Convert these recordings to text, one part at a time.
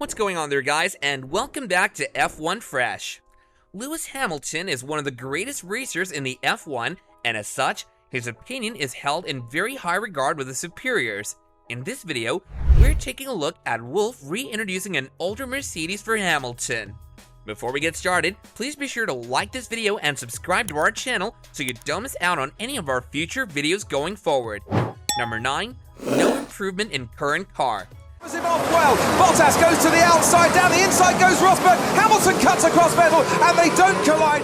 What's going on there, guys, and welcome back to F1 Fresh. Lewis Hamilton is one of the greatest racers in the F1, and as such, his opinion is held in very high regard with his superiors. In this video, we're taking a look at Wolff reintroducing an older Mercedes for Hamilton. Before we get started, please be sure to like this video and subscribe to our channel so you don't miss out on any of our future videos going forward. Number 9. No improvement in current car. It off well. Bottas goes to the outside, down the inside goes Rosberg. Hamilton cuts across Vettel and they don't collide.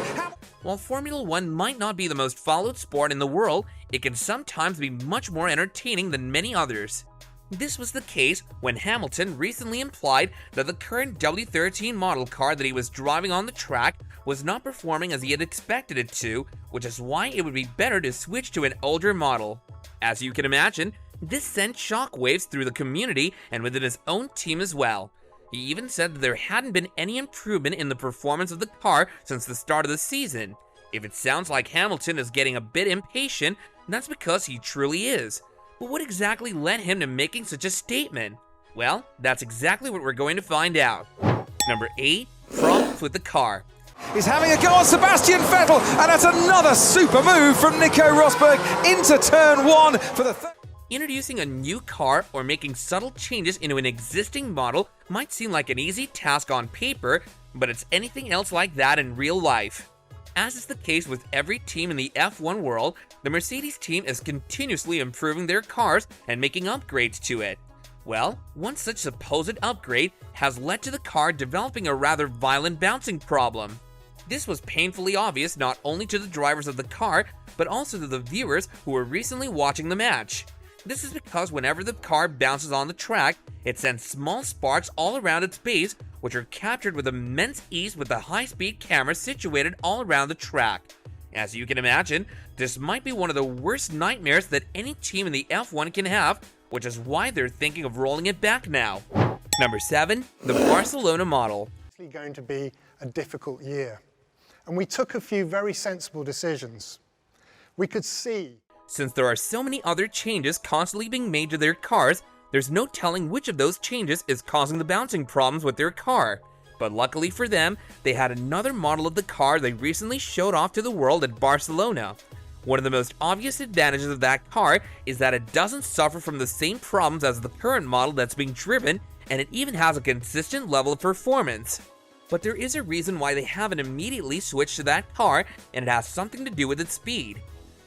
While Formula 1 might not be the most followed sport in the world, it can sometimes be much more entertaining than many others. This was the case when Hamilton recently implied that the current W13 model car that he was driving on the track was not performing as he had expected it to, which is why it would be better to switch to an older model. As you can imagine, this sent shockwaves through the community and within his own team as well. He even said that there hadn't been any improvement in the performance of the car since the start of the season. If it sounds like Hamilton is getting a bit impatient, that's because he truly is. But what exactly led him to making such a statement? Well, that's exactly what we're going to find out. Number 8. Problems with the car. He's having a go on Sebastian Vettel, and that's another super move from Nico Rosberg into turn 1 for the third. Introducing a new car or making subtle changes into an existing model might seem like an easy task on paper, but it's anything else like that in real life. As is the case with every team in the F1 world, the Mercedes team is continuously improving their cars and making upgrades to it. Well, one such supposed upgrade has led to the car developing a rather violent bouncing problem. This was painfully obvious not only to the drivers of the car, but also to the viewers who were recently watching the match. This is because whenever the car bounces on the track, it sends small sparks all around its base, which are captured with immense ease with a high-speed camera situated all around the track. As you can imagine, this might be one of the worst nightmares that any team in the F1 can have, which is why they're thinking of rolling it back now. Number 7. The Barcelona model. It's going to be a difficult year, and we took a few very sensible decisions. We could see. Since there are so many other changes constantly being made to their cars, there's no telling which of those changes is causing the bouncing problems with their car. But luckily for them, they had another model of the car they recently showed off to the world at Barcelona. One of the most obvious advantages of that car is that it doesn't suffer from the same problems as the current model that's being driven, and it even has a consistent level of performance. But there is a reason why they haven't immediately switched to that car, and it has something to do with its speed.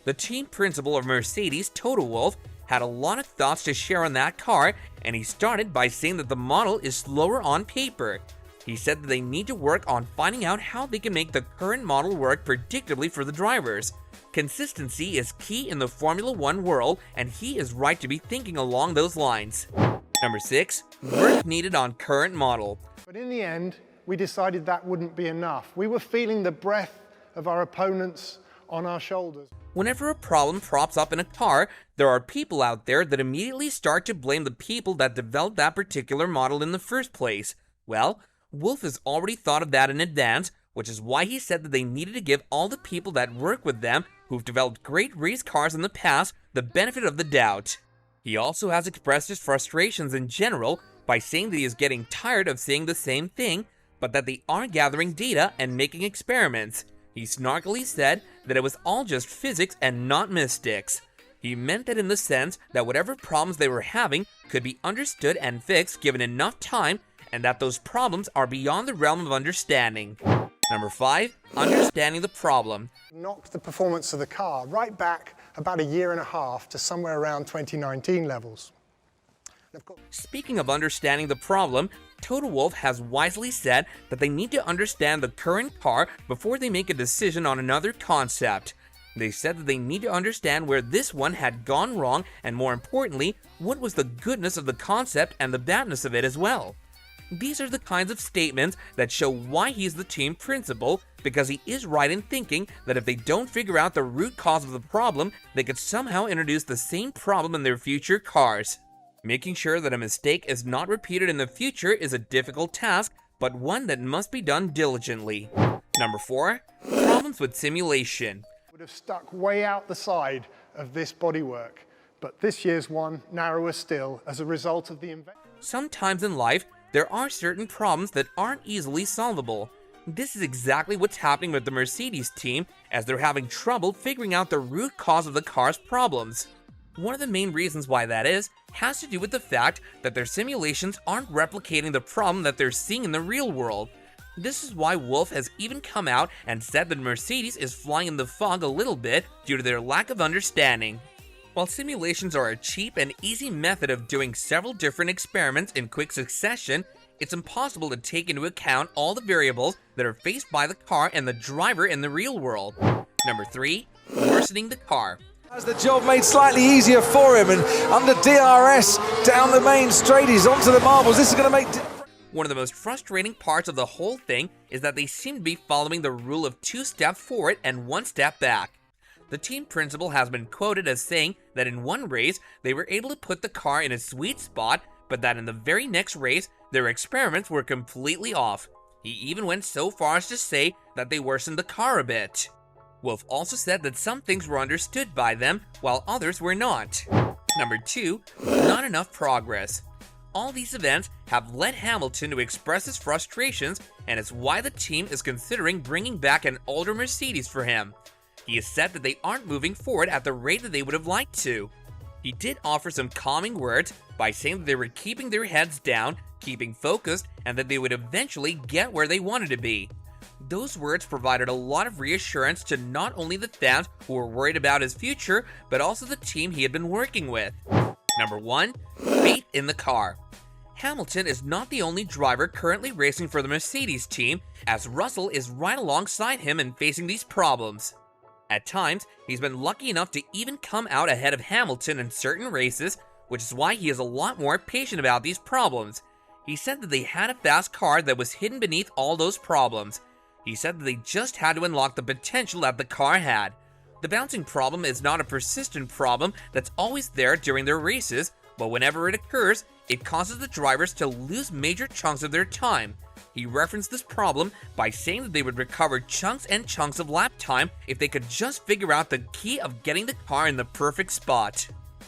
The team principal of Mercedes, Toto Wolff, had a lot of thoughts to share on that car, and he started by saying that the model is slower on paper. He said that they need to work on finding out how they can make the current model work predictably for the drivers. Consistency is key in the Formula 1 world, and he is right to be thinking along those lines. Number 6. Work needed on current model. But in the end, we decided that wouldn't be enough. We were feeling the breath of our opponents on our shoulders. Whenever a problem props up in a car, there are people out there that immediately start to blame the people that developed that particular model in the first place. Well, Wolff has already thought of that in advance, which is why he said that they needed to give all the people that work with them who've developed great race cars in the past the benefit of the doubt. He also has expressed his frustrations in general by saying that he is getting tired of saying the same thing, but that they are gathering data and making experiments. He snarkily said that it was all just physics and not mystics. He meant that in the sense that whatever problems they were having could be understood and fixed given enough time, and that those problems are beyond the realm of understanding. Number 5. Understanding the problem. Knocked the performance of the car right back about a year and a half to somewhere around 2019 levels. Speaking of understanding the problem, Toto Wolff has wisely said that they need to understand the current car before they make a decision on another concept. They said that they need to understand where this one had gone wrong, and more importantly, what was the goodness of the concept and the badness of it as well. These are the kinds of statements that show why he's the team principal, because he is right in thinking that if they don't figure out the root cause of the problem, they could somehow introduce the same problem in their future cars. Making sure that a mistake is not repeated in the future is a difficult task, but one that must be done diligently. Number 4. Problems with simulation. Would have stuck way out the side of this bodywork, but this year's one narrower still as a result of the invention. Sometimes in life, there are certain problems that aren't easily solvable. This is exactly what's happening with the Mercedes team, as they're having trouble figuring out the root cause of the car's problems. One of the main reasons why that is has to do with the fact that their simulations aren't replicating the problem that they're seeing in the real world. This is why Wolff has even come out and said that Mercedes is flying in the fog a little bit due to their lack of understanding. While simulations are a cheap and easy method of doing several different experiments in quick succession, it's impossible to take into account all the variables that are faced by the car and the driver in the real world. Number 3, worsening the car. Has the job made slightly easier for him, and under DRS down the main straight, he's onto the marbles. This is going to make... One of the most frustrating parts of the whole thing is that they seem to be following the rule of 2 steps forward and 1 step back. The team principal has been quoted as saying that in one race, they were able to put the car in a sweet spot, but that in the very next race, their experiments were completely off. He even went so far as to say that they worsened the car a bit. Wolff also said that some things were understood by them, while others were not. Number 2, not enough progress. All these events have led Hamilton to express his frustrations, and it's why the team is considering bringing back an older Mercedes for him. He has said that they aren't moving forward at the rate that they would have liked to. He did offer some calming words by saying that they were keeping their heads down, keeping focused, and that they would eventually get where they wanted to be. Those words provided a lot of reassurance to not only the fans who were worried about his future, but also the team he had been working with. Number 1, faith in the car. Hamilton is not the only driver currently racing for the Mercedes team, as Russell is right alongside him and facing these problems. At times, he's been lucky enough to even come out ahead of Hamilton in certain races, which is why he is a lot more patient about these problems. He said that they had a fast car that was hidden beneath all those problems. He said that they just had to unlock the potential that the car had. The bouncing problem is not a persistent problem that's always there during their races, but whenever it occurs, it causes the drivers to lose major chunks of their time. He referenced this problem by saying that they would recover chunks and chunks of lap time if they could just figure out the key of getting the car in the perfect spot.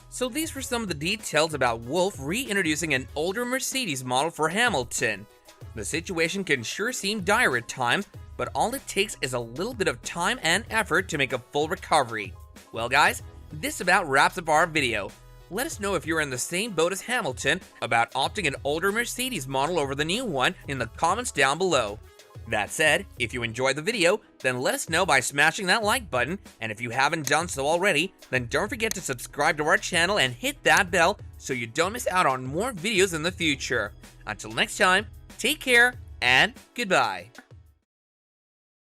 So these were some of the details about Wolff reintroducing an older Mercedes model for Hamilton. The situation can sure seem dire at times, but all it takes is a little bit of time and effort to make a full recovery. Well guys, this about wraps up our video. Let us know if you're in the same boat as Hamilton about opting an older Mercedes model over the new one in the comments down below. That said, if you enjoyed the video, then let us know by smashing that like button, and if you haven't done so already, then don't forget to subscribe to our channel and hit that bell so you don't miss out on more videos in the future. Until next time, take care and goodbye.